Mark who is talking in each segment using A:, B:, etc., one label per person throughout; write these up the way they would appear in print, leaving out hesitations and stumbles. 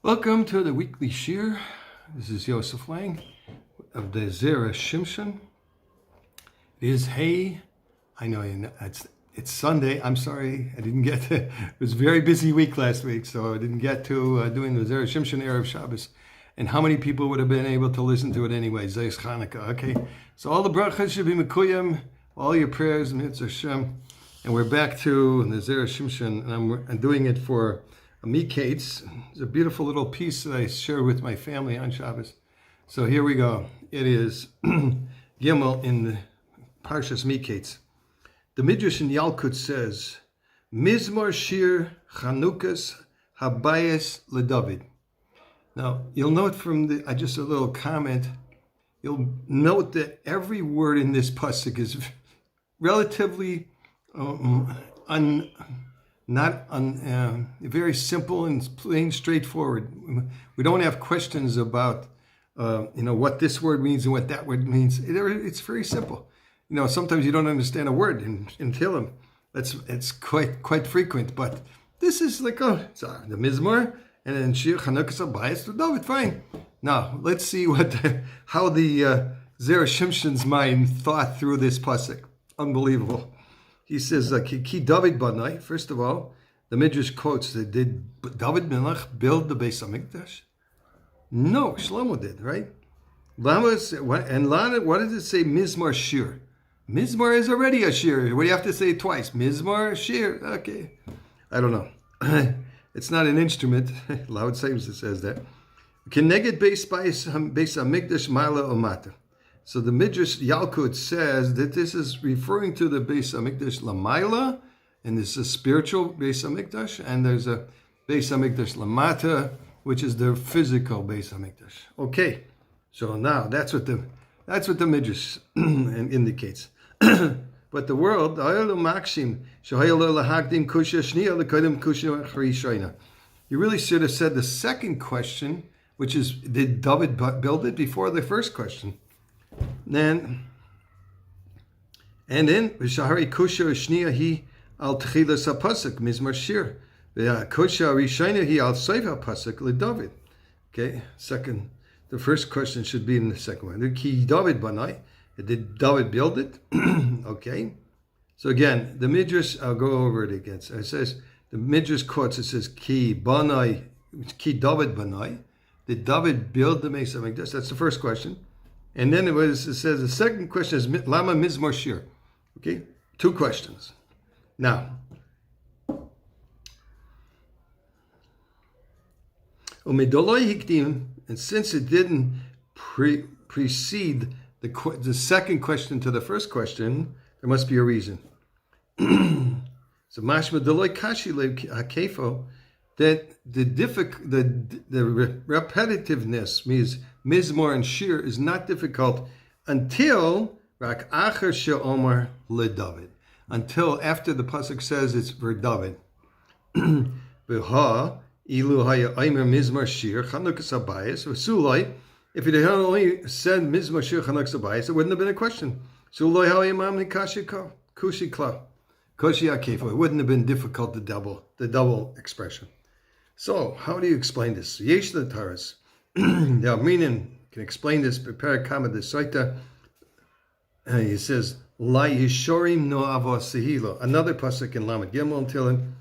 A: Welcome to the weekly shir. This is Yosef Lange of the Zera Shimshon. It is I know it's Sunday. I'm sorry, I didn't get to. It was a very busy week last week, so I didn't get to doing the Zera Shimshon Erev Shabbos. And how many people would have been able to listen to it anyway? Zeis Chanukah. Okay, so all the brachas should be mekuyim, all your prayers, mitzvah Hashem. And we're back to the Zera Shimshon, and I'm doing it for Miketz. It's a beautiful little piece that I shared with my family on Shabbos. So here we go. It is Gimel in the Parshas Miketz. The Midrash in Yalkut says, Mizmor Shir Chanukas Habayis LeDavid. Now, you'll note from just a little comment, you'll note that every word in this pasuk is relatively very simple and plain, straightforward. We don't have questions about, what this word means and what that word means. It's very simple. Sometimes you don't understand a word in Tehillim. It's quite frequent. But this is like the Mizmor and then Shir Chanukas Habayis LeDavid. Fine. Now let's see how the Zera Shimshon's mind thought through this pasuk. Unbelievable. He says, Ki David Banai, first of all, the Midrash quotes that did David Melech build the Beis HaMikdash? No, Shlomo did, right? What does it say, Mizmor Shir? Mizmor is already a Shir. What do you have to say twice? Mizmor Shir. Okay. I don't know. It's not an instrument. Loud Sames it says that. Keneged Beis HaMikdash Mala Omata. So the Midrash Yalkut says that this is referring to the Beis HaMikdash Lamaila, and this is a spiritual Beis HaMikdash, and there's a Beis HaMikdash Lamata, which is the physical Beis HaMikdash. Okay, so now that's what the Midrash indicates. But the world, you really should have said the second question, which is, did David build it, before the first question? And then V'shahari kusha shniya hi al tchilas hapasuk mizmor shir. Kusha rishayna hi al seif hapasuk LeDavid. Okay, the first question should be in the second one. Ki David banai. Did David build it? Okay. So again, the Midrash, I'll go over it again. So it says, the Midrash quotes, it says, Ki David banai. Did David build the Beis HaMikdash? That's the first question. And then it says the second question is Lama Mizmor Shir. Okay, two questions. Now, and since it didn't precede the second question to the first question, there must be a reason. So mashma Doloi Kashi Hakefo, that the repetitiveness means Mizmor and Shir is not difficult until Rak Acher She'omar LeDavid, until after the pasuk says it's for David. V'ha ilu haya aimer Mizmor Shir Chanukas Habayis v'sulai. If it had only said Mizmor Shir Chanukas Habayis, it wouldn't have been a question. Sulai ha'imam nikashika kushikla koshi akefo. It wouldn't have been difficult, the double expression. So, how do you explain this? Yesh the Taras. Now, meaning can explain this. Prepare kama the shlita. He says, La Yishorim no avosihilo. Another pasuk in Lamed Gimel until him.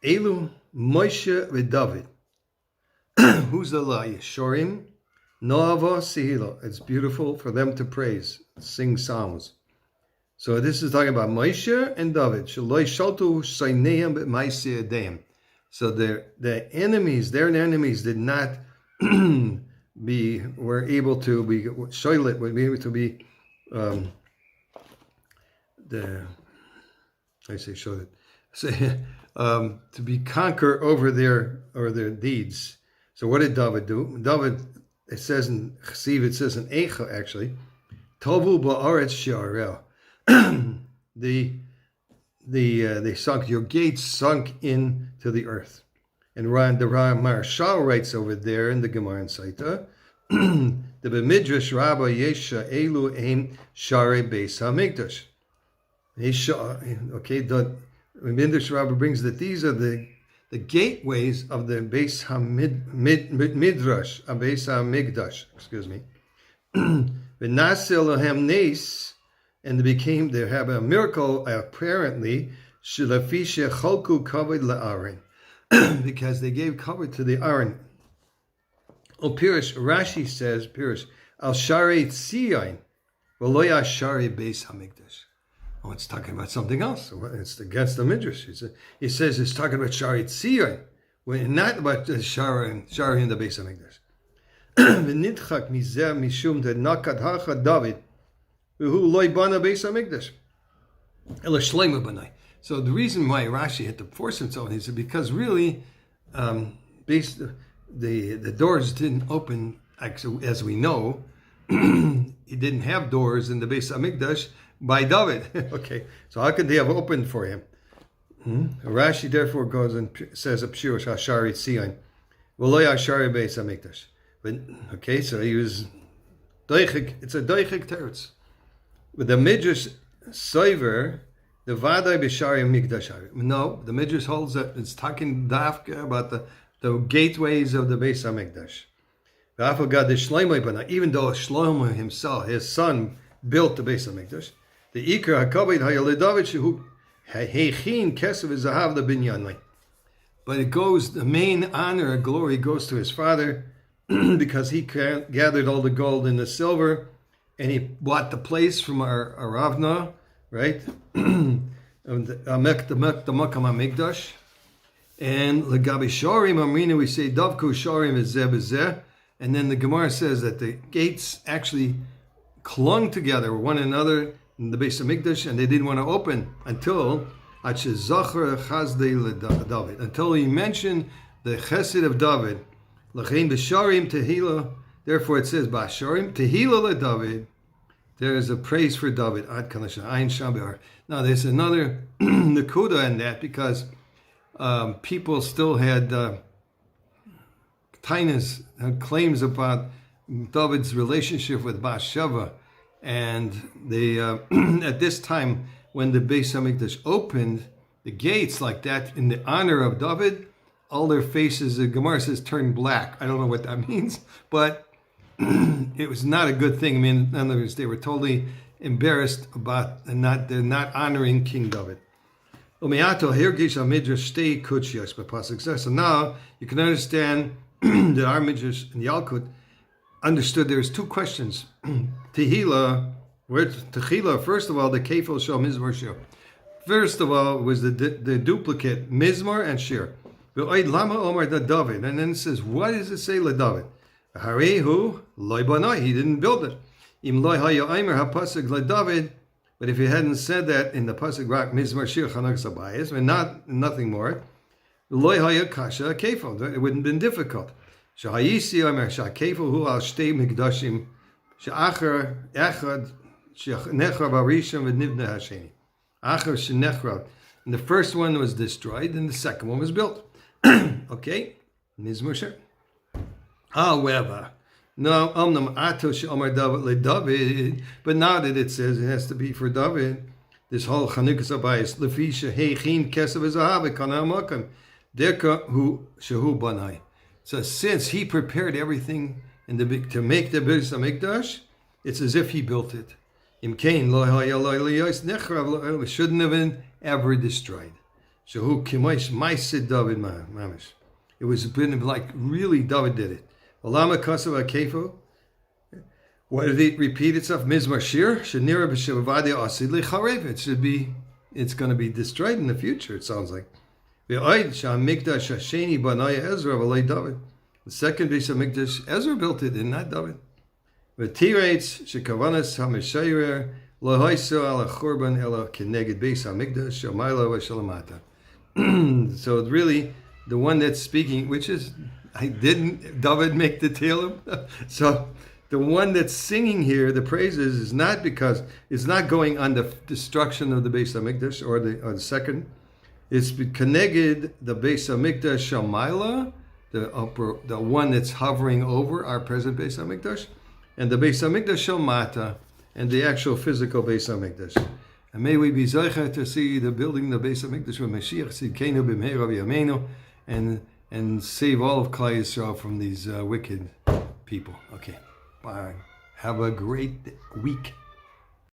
A: Elu Moshe v'David. Who's the La Yishorim no avosihilo? It's beautiful for them to praise, sing psalms. So this is talking about Moshe and David. Shaloi shaltu shaineim b'maisei yadeim. So their enemies did not were able to be shoilet, were able to be to be conquer over their deeds. So what did David do? David, it says in Chesiv, it says in Eicha actually, Tovu ba'aretz she'arel. They sunk, your gates sunk into the earth. And the Marshal writes over there in the Gemara in Saita, the B'midrash Rabba Yesha Elu Ein Share Beis HaMikdash. Okay, the Midrash Rabba brings that these are the the gateways of the Beis Midrash, Beis HaMikdash, excuse me. V'naseh lohem nes, and they have a miracle apparently. Shelafi shecholku kavod le'aron, because they gave cover to the Aaron. Pirish, Rashi says, Pirish, al sharei tzion, v'lo yasharei Beis HaMikdash. Oh, it's talking about something else. It's against the Midrash. He says it's talking about Shari Tzion, not about the Shari in the Beis HaMikdash. V'nitchak mizeh mishum de nakat hacha David, v'hu loy bana Beis HaMikdash. Ela shleima banai. So the reason why Rashi had to force himself is because really, the doors didn't open, as we know. He didn't have doors in the Beis HaMikdash by David. Okay, so how could they have opened for him? Rashi therefore goes and says a pshush hashari tzion, v'lo yashari Beis HaMikdash. But okay, so he was doichik. It's a doichik teretz. With the Midrash Soiver, the Vadai B'Shari Mikdash. No, the Midrash holds that it's talking dafka about the gateways of the Beis HaMikdash. Even though Shlomo himself, his son, built the Beis HaMikdash, the Ikar HaKavod Hayal David Shehu Heichin Kesav Zahav LeBinyan. But it goes, the main honor and glory goes to his father because he gathered all the gold and the silver, and he bought the place from our Ravna, right? The Makam HaMikdash. And Legabi Shorim Amrina, we say Davku Shorim Ezeh Bezeh. And then the Gemara says that the gates actually clung together one another in the Beis HaMikdash, and they didn't want to open until he mentioned the Chesed of David. L'chein b'sharim tehila. Therefore it says b'sharim tehila leDavid. There is a praise for David. Ad kanasha ayin shabar. Now there's another nakuda in that because people still had tainas and claims about David's relationship with Bathsheba, and they at this time when the Beis HaMikdash opened the gates like that in the honor of David, all their faces, the Gemara says, turned black. I don't know what that means, but it was not a good thing. I mean, in other words, they were totally embarrassed about they're not honoring King David. So now you can understand that our Midrash in Yalkut understood there's two questions. Tehila, first of all, the Kefil Shal Mizmor Shir. First of all, was the duplicate Mizmor and Shir. Lama Omar da David. And then it says, what does it say LeDavid? Harehu loy banai. He didn't build it. Im loy haya aimer hapasig LeDavid. But if he hadn't said that in the pasuk rak Mizmor Shir Chanuk Sabayis, and nothing more, loy haya kasha Kefil. It wouldn't have been difficult. Shahayisi Omer Shakefil hu al shtei mikdashim she'achar echad she'nechrav harishon v'nivneh hasheni. Achar she'nechrav. And the first one was destroyed, and the second one was built. Okay, Mizmor Shir. However, no, Omnam Ato she'Omar David LeDavid, but now that it says it has to be for David, this whole Chanukas Abayis Lefi she'Heichin Kesav Zahav Kana Makam Deka hu shehu banai. So since he prepared everything to make the Beis HaMikdash, it's as if he built it. It shouldn't have been ever destroyed. It was been like really David did it. Why did it repeat itself? Mizmor Shir, it's going to be destroyed in the future, it sounds like. The second Beis HaMikdash, Ezra built it, and not David. So really, the one that's speaking, which is, didn't David make the Tehillim? So the one that's singing here, the praises, is not because it's not going on the destruction of the Beis HaMikdash or the second. It's connected the Beis HaMikdash Shamayla, the one that's hovering over our present Beis HaMikdash, and the Beis HaMikdash Shamata, and the actual physical Beis HaMikdash. And may we be zeicher to see the building of the Beis HaMikdash with Mashiach Tzidkenu b'mheira v'yameinu, and save all of Klal Yisrael from these wicked people. Okay, bye. Have a great week.